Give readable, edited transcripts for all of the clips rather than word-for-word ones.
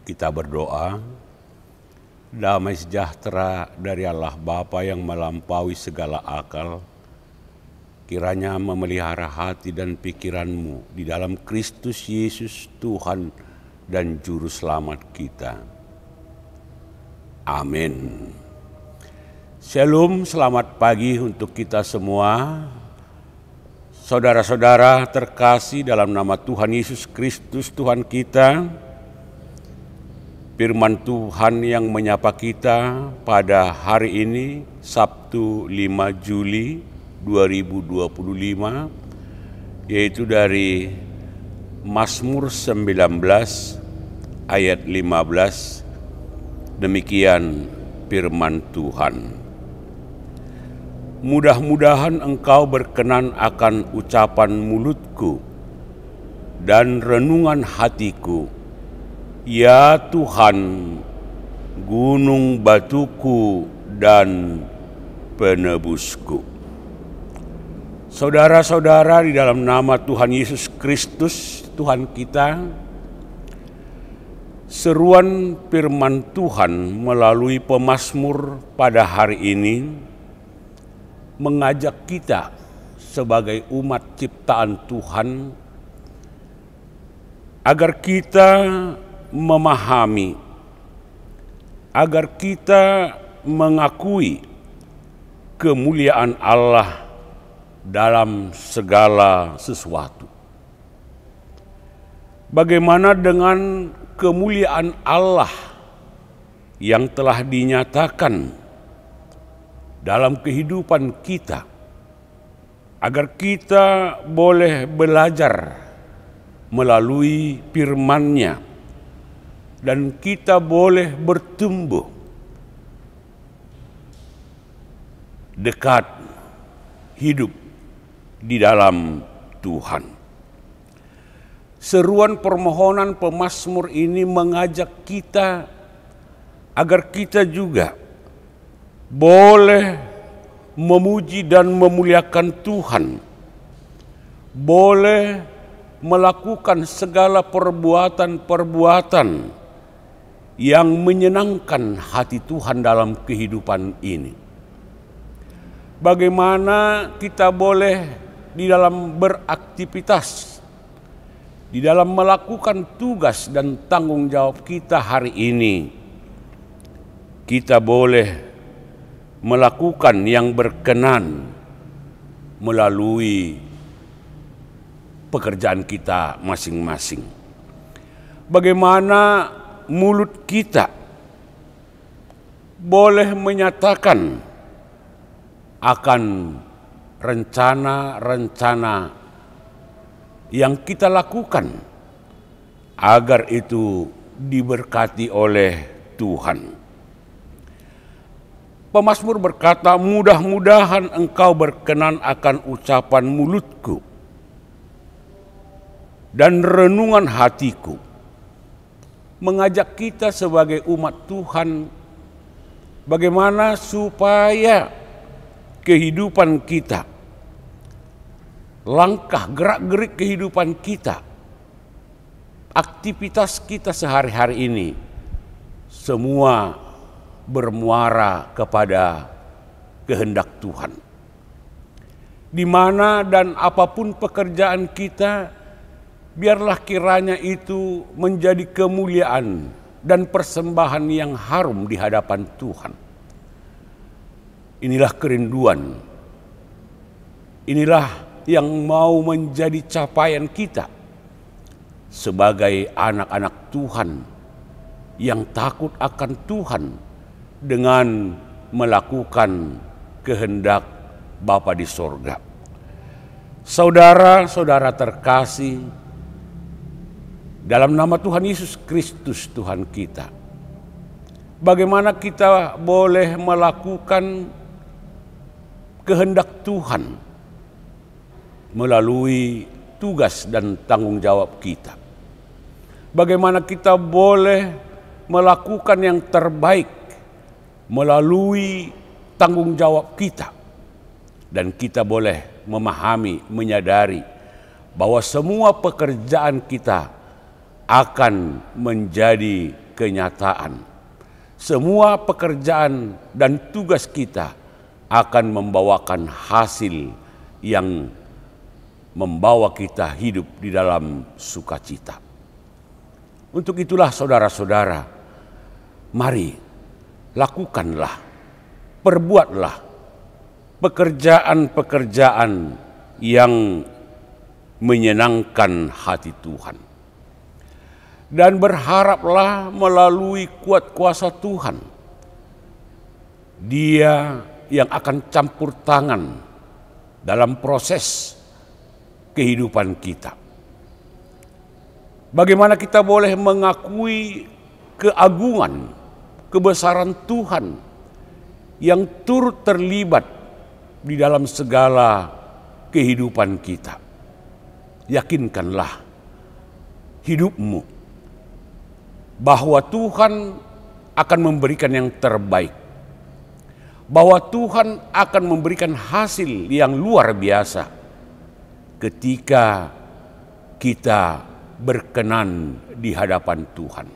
Kita berdoa, damai sejahtera dari Allah Bapa yang melampaui segala akal, kiranya memelihara hati dan pikiranmu di dalam Kristus Yesus Tuhan dan Juru Selamat kita. Amin. Shalom, selamat pagi untuk kita semua. Saudara-saudara terkasih dalam nama Tuhan Yesus Kristus Tuhan kita, firman Tuhan yang menyapa kita pada hari ini, Sabtu 5 Juli 2025, yaitu dari Mazmur 19 ayat 15, demikian firman Tuhan. Mudah-mudahan engkau berkenan akan ucapan mulutku dan renungan hatiku, ya Tuhan, gunung batuku dan penebusku. Saudara-saudara, di dalam nama Tuhan Yesus Kristus, Tuhan kita, seruan firman Tuhan melalui pemazmur pada hari ini mengajak kita sebagai umat ciptaan Tuhan agar kita memahami, agar kita mengakui kemuliaan Allah dalam segala sesuatu. Bagaimana dengan kemuliaan Allah yang telah dinyatakan dalam kehidupan kita, agar kita boleh belajar melalui firman-Nya, dan kita boleh bertumbuh dekat hidup di dalam Tuhan. Seruan permohonan pemazmur ini mengajak kita agar kita juga boleh memuji dan memuliakan Tuhan, boleh melakukan segala perbuatan-perbuatan yang menyenangkan hati Tuhan dalam kehidupan ini. Bagaimana kita boleh di dalam beraktivitas, di dalam melakukan tugas dan tanggung jawab kita hari ini, kita boleh melakukan yang berkenan melalui pekerjaan kita masing-masing. Bagaimana mulut kita boleh menyatakan akan rencana-rencana yang kita lakukan agar itu diberkati oleh Tuhan. Pemazmur berkata, mudah-mudahan engkau berkenan akan ucapan mulutku dan renungan hatiku. Mengajak kita sebagai umat Tuhan bagaimana supaya kehidupan kita, langkah gerak-gerik kehidupan kita, aktivitas kita sehari-hari ini semua bermuara kepada kehendak Tuhan. Di mana dan apapun pekerjaan kita, biarlah kiranya itu menjadi kemuliaan dan persembahan yang harum di hadapan Tuhan. Inilah kerinduan Inilah yang mau menjadi capaian kita sebagai anak-anak Tuhan yang takut akan Tuhan dengan melakukan kehendak Bapa di sorga. Saudara-saudara terkasih, dalam nama Tuhan Yesus Kristus Tuhan kita, bagaimana kita boleh melakukan kehendak Tuhan melalui tugas dan tanggung jawab kita? Bagaimana kita boleh melakukan yang terbaik melalui tanggung jawab kita? Dan kita boleh memahami, menyadari bahwa semua pekerjaan kita akan menjadi kenyataan. Semua pekerjaan dan tugas kita akan membawakan hasil yang membawa kita hidup di dalam sukacita. Untuk itulah saudara-saudara, mari lakukanlah, perbuatlah pekerjaan-pekerjaan yang menyenangkan hati Tuhan. Dan berharaplah melalui kuat kuasa Tuhan, Dia yang akan campur tangan dalam proses kehidupan kita. Bagaimana kita boleh mengakui keagungan, kebesaran Tuhan yang turut terlibat di dalam segala kehidupan kita. Yakinkanlah hidupmu bahwa Tuhan akan memberikan yang terbaik, bahwa Tuhan akan memberikan hasil yang luar biasa ketika kita berkenan di hadapan Tuhan.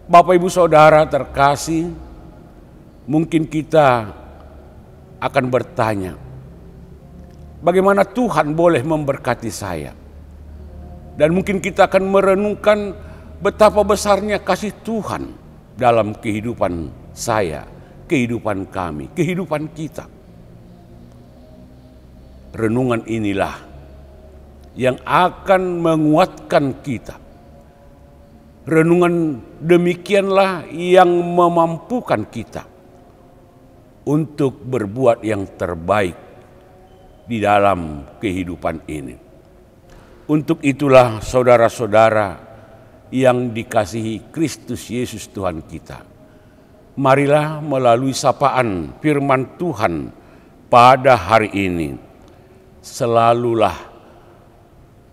Bapak Ibu Saudara terkasih, mungkin kita akan bertanya, bagaimana Tuhan boleh memberkati saya? Dan mungkin kita akan merenungkan betapa besarnya kasih Tuhan dalam kehidupan saya, kehidupan kami, kehidupan kita. Renungan inilah yang akan menguatkan kita. Renungan demikianlah yang memampukan kita untuk berbuat yang terbaik di dalam kehidupan ini. Untuk itulah saudara-saudara yang dikasihi Kristus Yesus Tuhan kita, marilah melalui sapaan firman Tuhan pada hari ini selalulah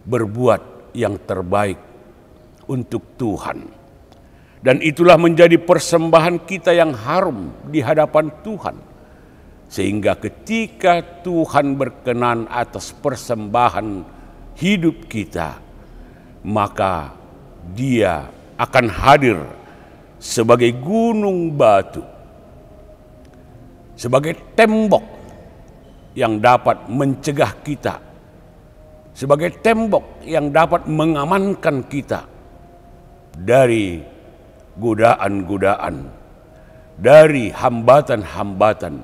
berbuat yang terbaik untuk Tuhan. Dan itulah menjadi persembahan kita yang harum di hadapan Tuhan. Sehingga ketika Tuhan berkenan atas persembahan hidup kita, maka Dia akan hadir sebagai gunung batu, sebagai tembok yang dapat mencegah kita, sebagai tembok yang dapat mengamankan kita dari godaan-godaan, dari hambatan-hambatan,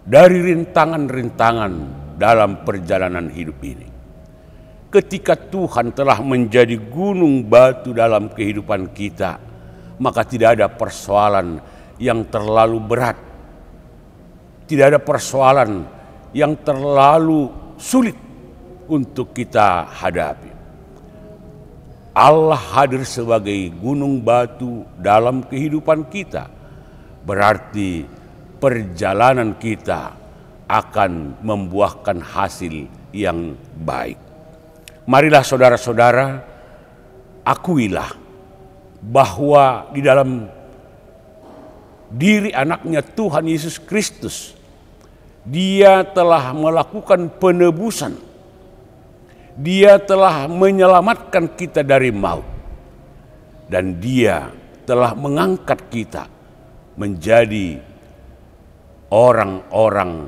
dari rintangan-rintangan dalam perjalanan hidup ini. Ketika Tuhan telah menjadi gunung batu dalam kehidupan kita, maka tidak ada persoalan yang terlalu berat, tidak ada persoalan yang terlalu sulit untuk kita hadapi. Allah hadir sebagai gunung batu dalam kehidupan kita, berarti perjalanan kita akan membuahkan hasil yang baik. Marilah saudara-saudara, akuilah bahwa di dalam diri anaknya Tuhan Yesus Kristus, Dia telah melakukan penebusan. Dia telah menyelamatkan kita dari maut. Dan Dia telah mengangkat kita menjadi orang-orang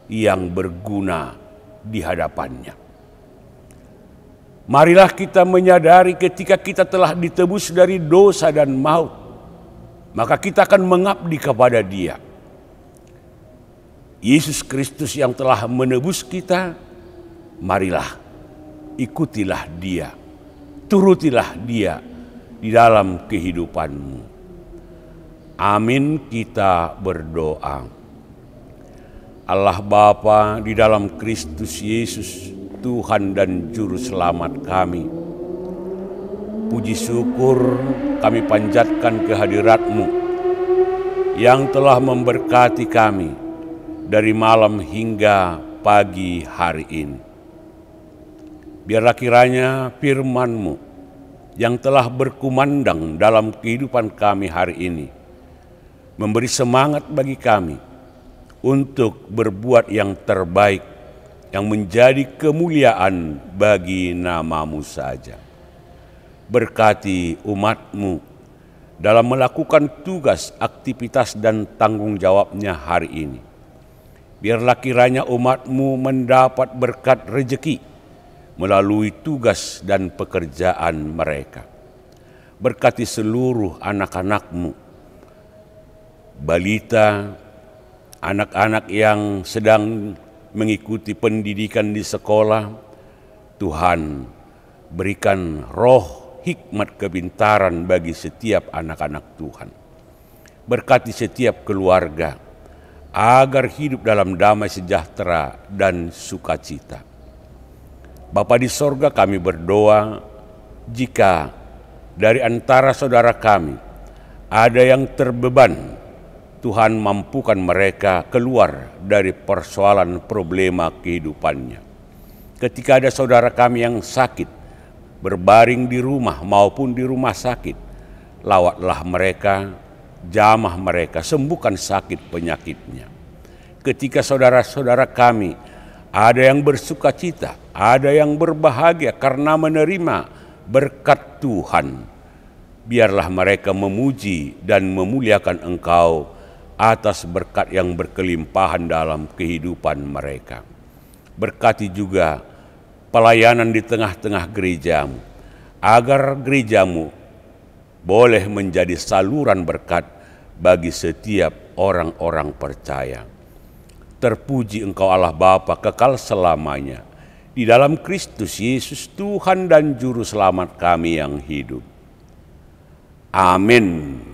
yang berguna di hadapannya. Marilah kita menyadari ketika kita telah ditebus dari dosa dan maut, maka kita akan mengabdi kepada Dia. Yesus Kristus yang telah menebus kita, marilah ikutilah Dia, turutilah Dia di dalam kehidupanmu. Amin, kita berdoa. Allah Bapa di dalam Kristus Yesus, Tuhan dan Juru Selamat kami, puji syukur kami panjatkan kehadirat-Mu yang telah memberkati kami dari malam hingga pagi hari ini. Biarlah kiranya firman-Mu yang telah berkumandang dalam kehidupan kami hari ini memberi semangat bagi kami untuk berbuat yang terbaik yang menjadi kemuliaan bagi nama-Mu saja. Berkati umat-Mu dalam melakukan tugas, aktivitas, dan tanggung jawabnya hari ini. Biarlah kiranya umat-Mu mendapat berkat rejeki melalui tugas dan pekerjaan mereka. Berkati seluruh anak-anak-Mu, balita, anak-anak yang sedang mengikuti pendidikan di sekolah. Tuhan, berikan roh hikmat kepintaran bagi setiap anak-anak Tuhan. Berkati setiap keluarga agar hidup dalam damai sejahtera dan sukacita. Bapa di sorga, kami berdoa jika dari antara saudara kami ada yang terbeban, Tuhan mampukan mereka keluar dari persoalan problema kehidupannya. Ketika ada saudara kami yang sakit, berbaring di rumah maupun di rumah sakit, lawatlah mereka, jamah mereka, sembuhkan sakit penyakitnya. Ketika saudara-saudara kami ada yang bersuka cita, ada yang berbahagia karena menerima berkat Tuhan, biarlah mereka memuji dan memuliakan Engkau atas berkat yang berkelimpahan dalam kehidupan mereka. Berkati juga pelayanan di tengah-tengah gereja-Mu, agar gereja-Mu boleh menjadi saluran berkat bagi setiap orang-orang percaya. Terpuji Engkau Allah Bapa kekal selamanya, di dalam Kristus Yesus Tuhan dan Juru Selamat kami yang hidup. Amin.